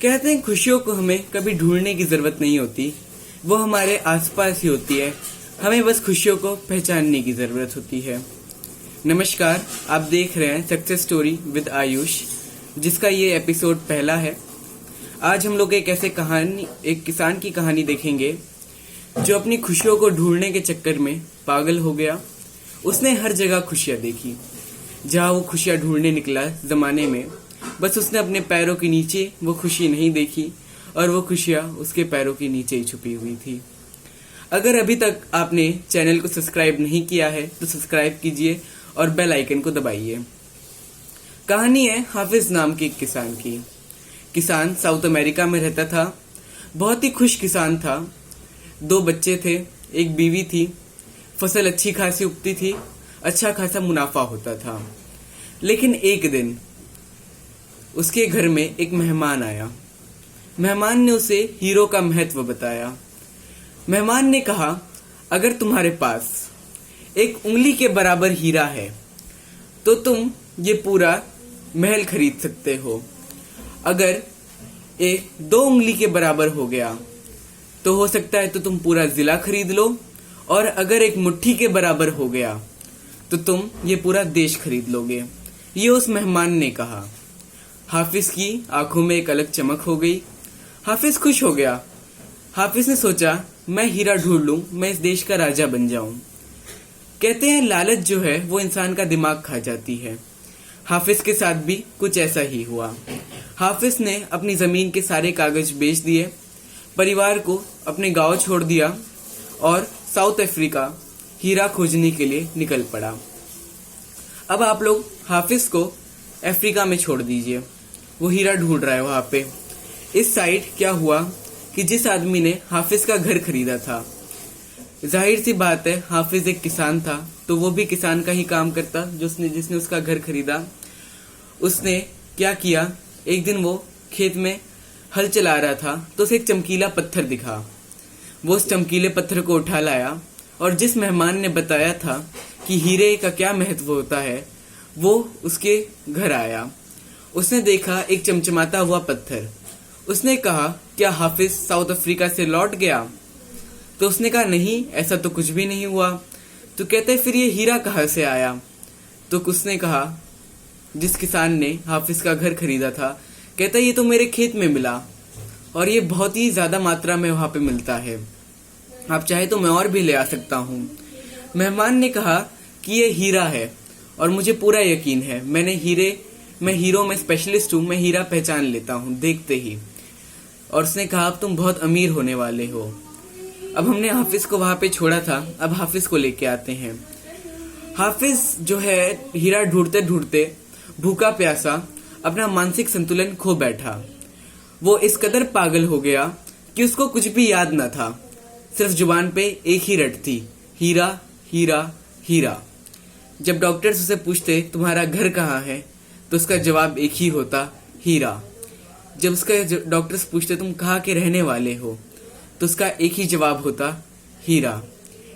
कहते हैं खुशियों को हमें कभी ढूंढने की जरूरत नहीं होती, वो हमारे आसपास ही होती है। हमें बस खुशियों को पहचानने की जरूरत होती है। नमस्कार, आप देख रहे हैं सक्सेस स्टोरी विद आयुष, जिसका ये एपिसोड पहला है। आज हम लोग एक किसान की कहानी देखेंगे जो अपनी खुशियों को ढूंढने के चक्कर में पागल हो गया। उसने हर जगह खुशियां देखी, जहां वो खुशियां ढूंढने निकला जमाने में, बस उसने अपने पैरों के नीचे वो खुशी नहीं देखी और वो खुशियां उसके पैरों के नीचे ही छुपी हुई थी। अगर अभी तक आपने चैनल को सब्सक्राइब नहीं किया है तो सब्सक्राइब कीजिए और बेल आइकन को दबाइए। कहानी है हाफिज नाम के एक किसान की। किसान साउथ अमेरिका में रहता था। बहुत ही खुश किसान था। 2 बच्चे थे, एक बीवी थी। फसल अच्छी खासी उगती थी, अच्छा खासा मुनाफा होता था। लेकिन एक दिन उसके घर में एक मेहमान आया। मेहमान ने उसे हीरो का महत्व बताया। मेहमान ने कहा, अगर तुम्हारे पास एक उंगली के बराबर हीरा है तो तुम ये पूरा महल खरीद सकते हो। अगर एक 2 उंगली के बराबर हो गया तो हो सकता है तो तुम पूरा जिला खरीद लो, और अगर एक मुट्ठी के बराबर हो गया तो तुम ये पूरा देश खरीद लोगे। ये उस मेहमान ने कहा। हाफिज की आंखों में एक अलग चमक हो गई। हाफिज खुश हो गया। हाफिज ने सोचा, मैं हीरा ढूंढ लूं, मैं इस देश का राजा बन जाऊं। कहते हैं लालच जो है वो इंसान का दिमाग खा जाती है। हाफिज के साथ भी कुछ ऐसा ही हुआ। हाफिज ने अपनी जमीन के सारे कागज बेच दिए, परिवार को अपने गांव छोड़ दिया और साउथ अफ्रीका हीरा खोजने के लिए निकल पड़ा। अब आप लोग हाफिज को अफ्रीका में छोड़ दीजिए, वो हीरा ढूंढ रहा है वहां पे। इस साइड क्या हुआ कि जिस आदमी ने हाफिज का घर खरीदा था, जाहिर सी बात है हाफिज एक किसान था तो वो भी किसान का ही काम करता। जिसने उसका घर खरीदा, उसने क्या किया, एक दिन वो खेत में हल चला रहा था तो उसे एक चमकीला पत्थर दिखा। वो उस चमकीले पत्थर को उठा लाया और जिस मेहमान ने बताया था कि हीरे का क्या महत्व होता है, वो उसके घर आया। उसने देखा एक चमचमाता हुआ पत्थर। उसने कहा, क्या हाफिज साउथ अफ्रीका से लौट गया? तो उसने कहा, नहीं, ऐसा तो कुछ भी नहीं हुआ। तो कहते फिर ये हीरा कहाँ से आया? तो उसने कहा, जिस किसान ने हाफिज का घर खरीदा था, कहता ये तो मेरे खेत में मिला और ये बहुत ही ज्यादा मात्रा में वहां पे मिलता है, आप चाहे तो मैं और भी ले आ सकता हूँ। मेहमान ने कहा कि ये हीरा है और मुझे पूरा यकीन है, मैं हीरो में स्पेशलिस्ट हूँ, मैं हीरा पहचान लेता हूँ देखते ही। और उसने कहा, अब तुम बहुत अमीर होने वाले हो। अब हमने हाफिज को वहां पे छोड़ा था, अब हाफिज को लेके आते हैं। हाफिज जो है हीरा ढूंढते ढूंढते भूखा प्यासा अपना मानसिक संतुलन खो बैठा। वो इस कदर पागल हो गया कि उसको कुछ भी याद न था, सिर्फ जुबान पे एक ही रट थी, हीरा हीरा हीरा। जब डॉक्टर्स उसे पूछते तुम्हारा घर कहाँ है, तो उसका जवाब एक ही होता, हीरा। जब उसका डॉक्टर्स पूछते तुम कहाँ के रहने वाले हो, तो उसका एक ही जवाब होता, हीरा।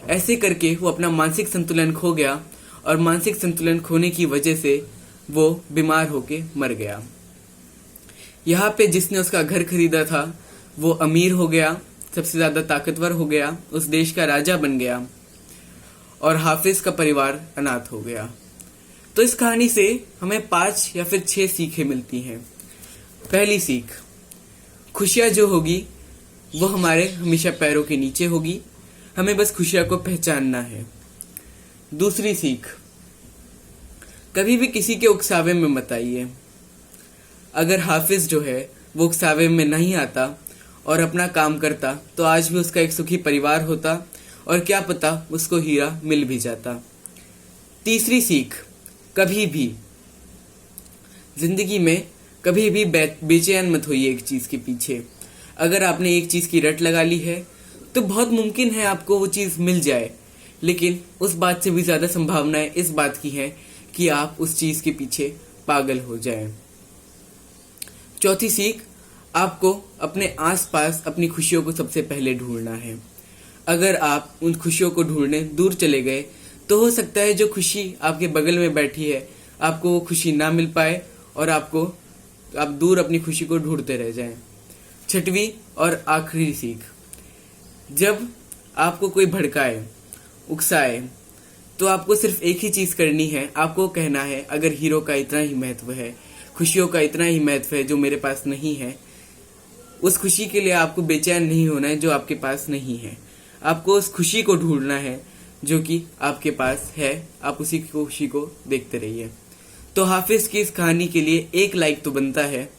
ऐसे करके वो अपना मानसिक संतुलन खो गया और मानसिक संतुलन खोने की वजह से वो बीमार होके मर गया। यहाँ पे जिसने उसका घर खरीदा था वो अमीर हो गया, सबसे ज्यादा ताकतवर हो गया, उस देश का राजा बन गया, और हाफिज का परिवार अनाथ हो गया। तो इस कहानी से हमें 5 या फिर 6 सीखें मिलती हैं। पहली सीख, खुशियां जो होगी वो हमारे हमेशा पैरों के नीचे होगी, हमें बस खुशियां को पहचानना है। दूसरी सीख, कभी भी किसी के उकसावे में मत आइए। अगर हाफिज जो है वो उकसावे में नहीं आता और अपना काम करता तो आज भी उसका एक सुखी परिवार होता और क्या पता उसको हीरा मिल भी जाता। तीसरी सीख, कभी भी जिंदगी में कभी भी बेचैन मत होइए एक चीज के पीछे। अगर आपने एक चीज की रट लगा ली है तो बहुत मुमकिन है आपको वो चीज मिल जाए, लेकिन उस बात से भी ज्यादा संभावनाएं इस बात की है कि आप उस चीज के पीछे पागल हो जाएं। चौथी सीख, आपको अपने आसपास अपनी खुशियों को सबसे पहले ढूंढना है। अगर आप उन खुशियों को ढूंढने दूर चले गए तो हो सकता है जो खुशी आपके बगल में बैठी है आपको वो खुशी ना मिल पाए और आप दूर अपनी खुशी को ढूंढते रह जाएं। छठवीं और आखिरी सीख, जब आपको कोई भड़काए, उकसाए, तो आपको सिर्फ एक ही चीज करनी है। आपको कहना है, अगर हीरो का इतना ही महत्व है, खुशियों का इतना ही महत्व है जो मेरे पास नहीं है, उस खुशी के लिए आपको बेचैन नहीं होना है जो आपके पास नहीं है। आपको उस खुशी को ढूंढना है जो कि आपके पास है। आप उसी खुशी को देखते रहिए। तो हाफिज की इस कहानी के लिए एक लाइक तो बनता है।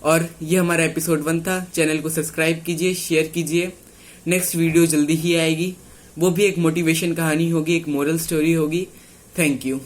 और ये हमारा एपिसोड 1 था। चैनल को सब्सक्राइब कीजिए, शेयर कीजिए। नेक्स्ट वीडियो जल्दी ही आएगी, वो भी एक मोटिवेशन कहानी होगी, एक मोरल स्टोरी होगी। Thank you.